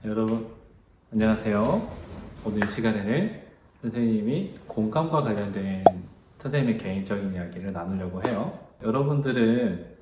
여러분 안녕하세요. 오늘 이 시간에는 선생님이 공감과 관련된 선생님의 개인적인 이야기를 나누려고 해요. 여러분들은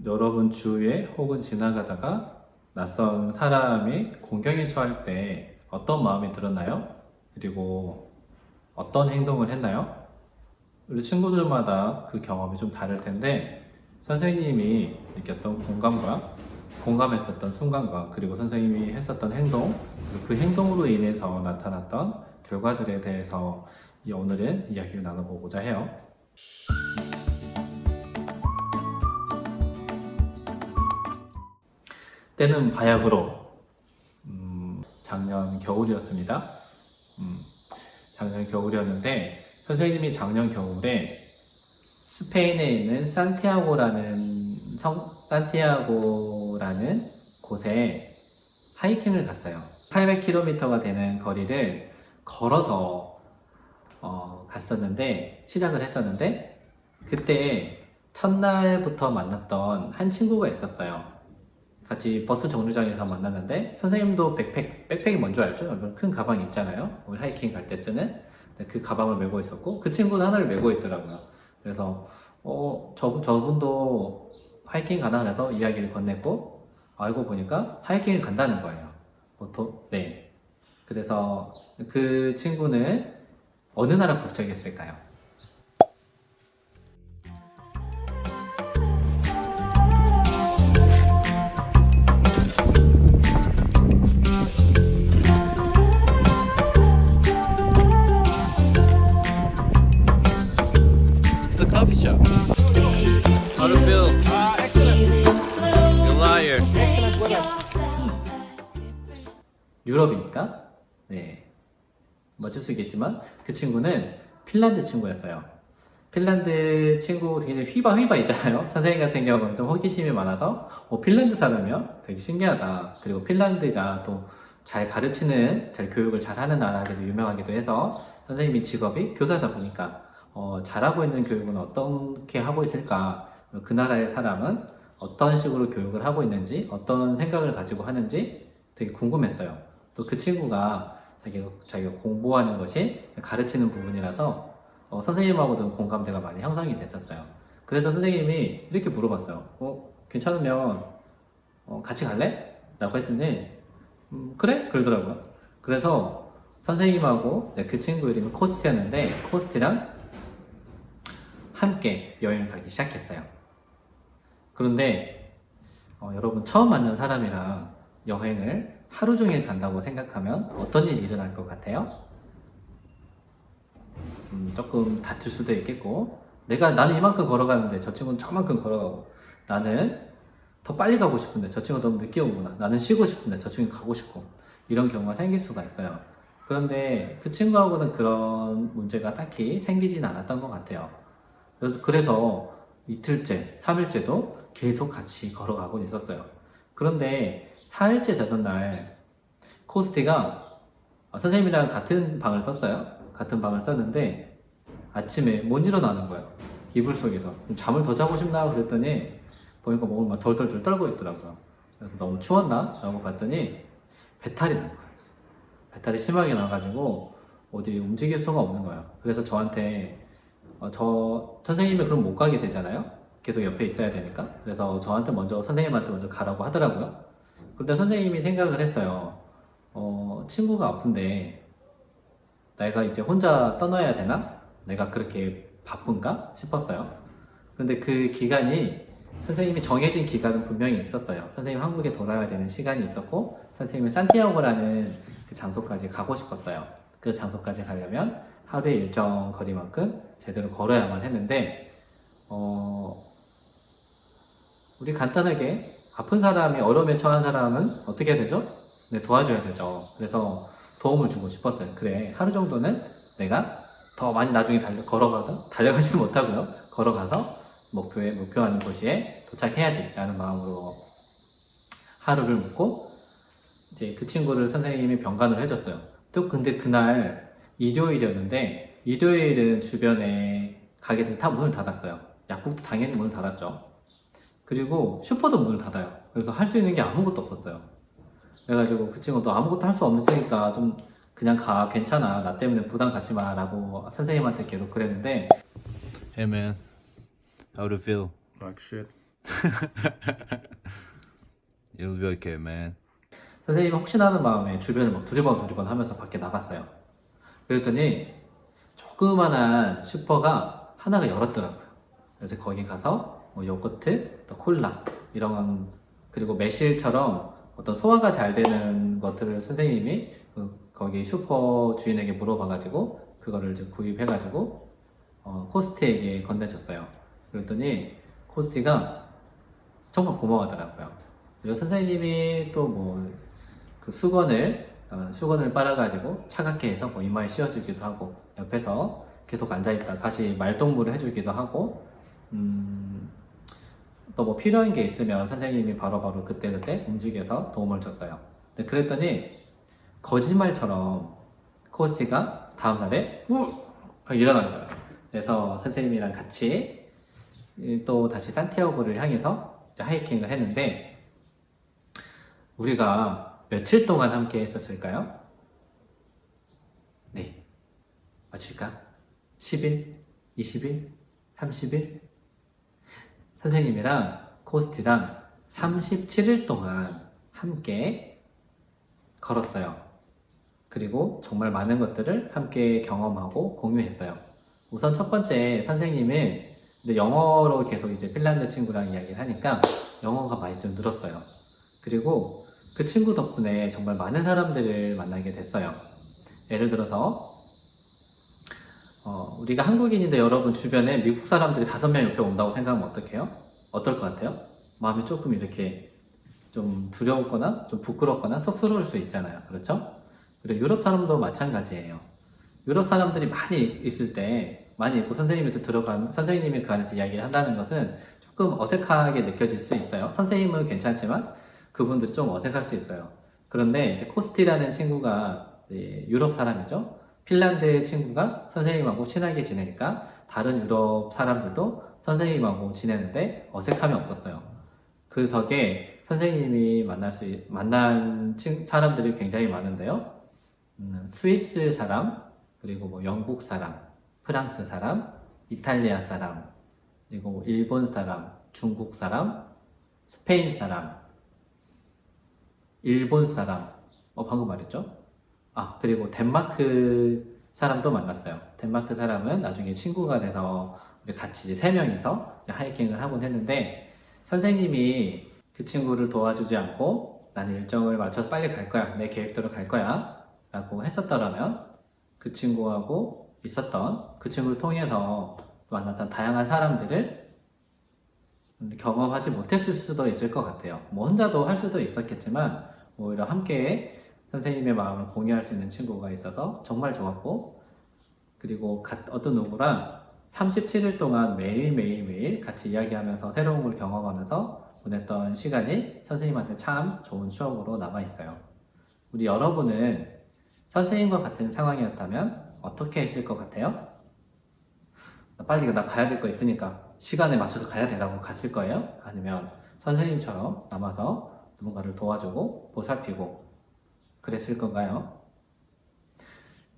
여러분 주위에 혹은 지나가다가 낯선 사람이 공경에 처할 때 어떤 마음이 들었나요? 그리고 어떤 행동을 했나요? 우리 친구들마다 그 경험이 좀 다를 텐데 선생님이 느꼈던 공감했었던 순간과 그리고 선생님이 했었던 행동 그리고 그 행동으로 인해서 나타났던 결과들에 대해서 오늘은 이야기를 나눠보고자 해요. 때는 바야흐로 작년 겨울이었습니다. 작년 겨울이었는데 선생님이 작년 겨울에 스페인에 있는 산티아고라는 곳에 하이킹을 갔어요. 800km가 되는 거리를 걸어서 시작을 했었는데 그때 첫날부터 만났던 한 친구가 있었어요. 같이 버스 정류장에서 만났는데 선생님도 백팩이 뭔 줄 알죠? 여러분 큰 가방 있잖아요. 우리 하이킹 갈 때 쓰는 그 가방을 메고 있었고 그 친구는 하나를 메고 있더라고요. 그래서 저분도 하이킹 가나 그래서 이야기를 건넸고 알고 보니까 하이킹을 간다는 거예요. 네. 그래서 그 친구는 어느 나라 국적이었을까요? It's a coffee shop. How to build. Excellent. You liar. 유럽이니까 네 맞출 수 있겠지만 그 친구는 핀란드 친구였어요. 핀란드 친구 굉장히 휘바 있잖아요. 선생님 같은 경우는 좀 호기심이 많아서 핀란드 사람이요? 되게 신기하다. 그리고 핀란드가 또 잘 가르치는, 잘 교육을 잘하는 나라기도 유명하기도 해서 선생님이 직업이 교사다 보니까 잘하고 있는 교육은 어떻게 하고 있을까? 그 나라의 사람은 어떤 식으로 교육을 하고 있는지, 어떤 생각을 가지고 하는지 되게 궁금했어요. 또 그 친구가 자기가 공부하는 것이 가르치는 부분이라서 선생님하고도 공감대가 많이 형성이 됐었어요. 그래서 선생님이 이렇게 물어봤어요. 괜찮으면 같이 갈래? 라고 했더니 그래? 그러더라고요. 그래서 선생님하고 그 친구 이름이 코스트였는데 코스트랑 함께 여행을 가기 시작했어요. 그런데 여러분 처음 만난 사람이랑 여행을 하루 종일 간다고 생각하면 어떤 일이 일어날 것 같아요? 조금 다툴 수도 있겠고 나는 이만큼 걸어가는데 저 친구는 저만큼 걸어가고 나는 더 빨리 가고 싶은데 저 친구가 너무 늦게 오구나 나는 쉬고 싶은데 저 친구는 가고 싶고 이런 경우가 생길 수가 있어요. 그런데 그 친구하고는 그런 문제가 딱히 생기진 않았던 것 같아요. 그래서 이틀째, 3일째도 계속 같이 걸어가고 있었어요. 그런데 4일째 되던 날 코스티가 선생님이랑 같은 방을 썼어요. 같은 방을 썼는데 아침에 못 일어나는 거예요. 이불 속에서 잠을 더 자고 싶나 그랬더니 보니까 몸을 막 덜덜덜 떨고 있더라고요. 그래서 너무 추웠나? 라고 봤더니 배탈이 난 거예요. 배탈이 심하게 나가지고 어디 움직일 수가 없는 거예요. 그래서 저한테 선생님이 그럼 못 가게 되잖아요. 계속 옆에 있어야 되니까. 그래서 선생님한테 먼저 가라고 하더라고요. 근데 선생님이 생각을 했어요. 친구가 아픈데 내가 이제 혼자 떠나야 되나? 내가 그렇게 바쁜가? 싶었어요. 근데 그 기간이 선생님이 정해진 기간은 분명히 있었어요. 선생님 한국에 돌아와야 되는 시간이 있었고 선생님은 산티아고라는 그 장소까지 가고 싶었어요. 그 장소까지 가려면 하루의 일정 거리만큼 제대로 걸어야만 했는데 우리 간단하게 아픈 사람이 어려움에 처한 사람은 어떻게 해야 되죠? 네, 도와줘야 되죠. 그래서 도움을 주고 싶었어요. 그래, 하루 정도는 내가 더 많이 나중에 달려가지도 못하고요. 걸어가서 목표하는 도시에 도착해야지 라는 마음으로 하루를 묵고 이제 그 친구를 선생님이 병간을 해줬어요. 또 근데 그날 일요일이었는데 일요일은 주변에 가게들이 다 문을 닫았어요. 약국도 당연히 문을 닫았죠. 그리고 슈퍼도 문을 닫아요. 그래서 할 수 있는 게 아무것도 없었어요. 그래가지고 그 친구 너 아무것도 할 수 없으니까 좀 그냥 가, 괜찮아, 나 때문에 부담 갖지 마 라고 선생님한테 계속 그랬는데 Hey man, how do you feel? Like shit. You'll be okay, man. 선생님이 혹시나 하는 마음에 주변을 막 두리번 하면서 밖에 나갔어요. 그랬더니 조그만한 슈퍼가 하나가 열었더라고요. 그래서 거기 가서 뭐 요거트, 또 콜라 이런 건, 그리고 매실처럼 어떤 소화가 잘 되는 것들을 선생님이 거기 슈퍼 주인에게 물어봐가지고 그거를 이제 구입해가지고 코스티에게 건네줬어요. 그랬더니 코스티가 정말 고마워하더라고요. 그리고 선생님이 또 뭐 그 수건을 빨아가지고 차갑게 해서 뭐 이마에 씌워주기도 하고, 옆에서 계속 앉아있다 다시 말동무를 해주기도 하고, 또 뭐 필요한 게 있으면 선생님이 바로바로 그때그때 움직여서 도움을 줬어요. 근데 그랬더니 거짓말처럼 코스티가 다음날에 일어난 거예요. 그래서 선생님이랑 같이 또 다시 산티아고를 향해서 이제 하이킹을 했는데, 우리가 며칠 동안 함께 했었을까요? 네, 맞힐까? 10일? 20일? 30일? 선생님이랑 코스티랑 37일 동안 함께 걸었어요. 그리고 정말 많은 것들을 함께 경험하고 공유했어요. 우선 첫 번째, 선생님은 이제 영어로 계속 이제 핀란드 친구랑 이야기를 하니까 영어가 많이 좀 늘었어요. 그리고 그 친구 덕분에 정말 많은 사람들을 만나게 됐어요. 예를 들어서 우리가 한국인인데 여러분 주변에 미국 사람들이 5명 옆에 온다고 생각하면 어떡해요? 어떨 것 같아요? 마음이 조금 이렇게 좀 두려웠거나 좀 부끄럽거나 쑥스러울 수 있잖아요. 그렇죠? 그리고 유럽 사람도 마찬가지예요. 유럽 사람들이 많이 있을 때, 많이 있고 선생님이 들어가면 선생님이 그 안에서 이야기를 한다는 것은 조금 어색하게 느껴질 수 있어요. 선생님은 괜찮지만 그분들이 좀 어색할 수 있어요. 그런데 이제 코스티라는 친구가 유럽 사람이죠. 핀란드 친구가 선생님하고 친하게 지내니까 다른 유럽 사람들도 선생님하고 지내는데 어색함이 없었어요. 그 덕에 선생님이 만난 사람들이 굉장히 많은데요. 스위스 사람, 그리고 뭐 영국 사람, 프랑스 사람, 이탈리아 사람, 그리고 일본 사람, 중국 사람, 스페인 사람, 일본 사람, 방금 말했죠? 그리고 덴마크 사람도 만났어요. 덴마크 사람은 나중에 친구가 돼서 우리 같이 이제 3명이서 하이킹을 하곤 했는데, 선생님이 그 친구를 도와주지 않고 나는 일정을 맞춰서 빨리 갈 거야, 내 계획대로 갈 거야 라고 했었더라면 그 친구하고 있었던, 그 친구를 통해서 만났던 다양한 사람들을 경험하지 못했을 수도 있을 것 같아요. 뭐 혼자도 할 수도 있었겠지만 오히려 함께 선생님의 마음을 공유할 수 있는 친구가 있어서 정말 좋았고, 그리고 어떤 누구랑 37일 동안 매일 같이 이야기하면서 새로운 걸 경험하면서 보냈던 시간이 선생님한테 참 좋은 추억으로 남아있어요. 우리 여러분은 선생님과 같은 상황이었다면 어떻게 했을 것 같아요? 빨리 나 가야 될 거 있으니까 시간에 맞춰서 가야 되라고 갔을 거예요? 아니면 선생님처럼 남아서 누군가를 도와주고 보살피고 그랬을 건가요?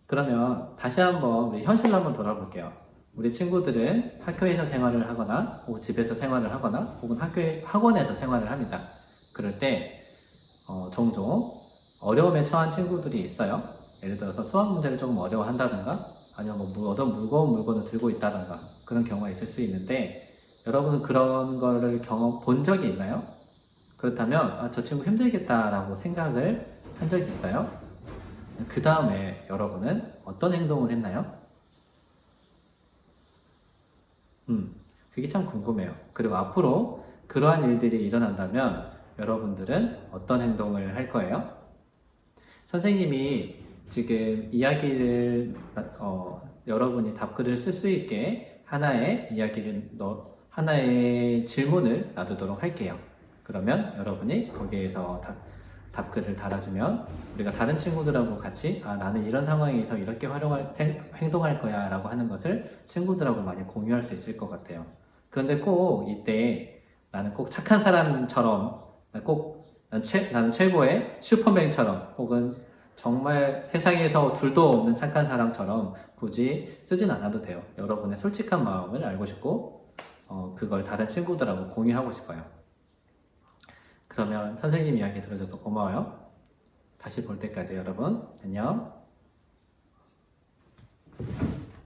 그러면 다시 한번 우리 현실로 한번 돌아볼게요. 우리 친구들은 학교에서 생활을 하거나 혹은 집에서 생활을 하거나 혹은 학원에서 생활을 합니다. 그럴 때 종종 어려움에 처한 친구들이 있어요. 예를 들어서 수학 문제를 조금 어려워한다든가, 아니면 뭐 어떤 무거운 물건을 들고 있다든가 그런 경우가 있을 수 있는데, 여러분은 그런 거를 본 적이 있나요? 그렇다면 저 친구 힘들겠다라고 생각을 한 적이 있어요? 그 다음에 여러분은 어떤 행동을 했나요? 그게 참 궁금해요. 그리고 앞으로 그러한 일들이 일어난다면 여러분들은 어떤 행동을 할 거예요? 선생님이 지금 이야기를 여러분이 답글을 쓸 수 있게 하나의 질문을 놔두도록 할게요. 그러면 여러분이 거기에서 답글을 달아주면 우리가 다른 친구들하고 같이 나는 이런 상황에서 이렇게 행동할 거야 라고 하는 것을 친구들하고 많이 공유할 수 있을 것 같아요. 그런데 꼭 이때 나는 꼭 착한 사람처럼 꼭 나는 최고의 슈퍼맨처럼 혹은 정말 세상에서 둘도 없는 착한 사람처럼 굳이 쓰진 않아도 돼요. 여러분의 솔직한 마음을 알고 싶고 그걸 다른 친구들하고 공유하고 싶어요. 그러면 선생님 이야기 들어줘서 고마워요. 다시 볼 때까지 여러분 안녕.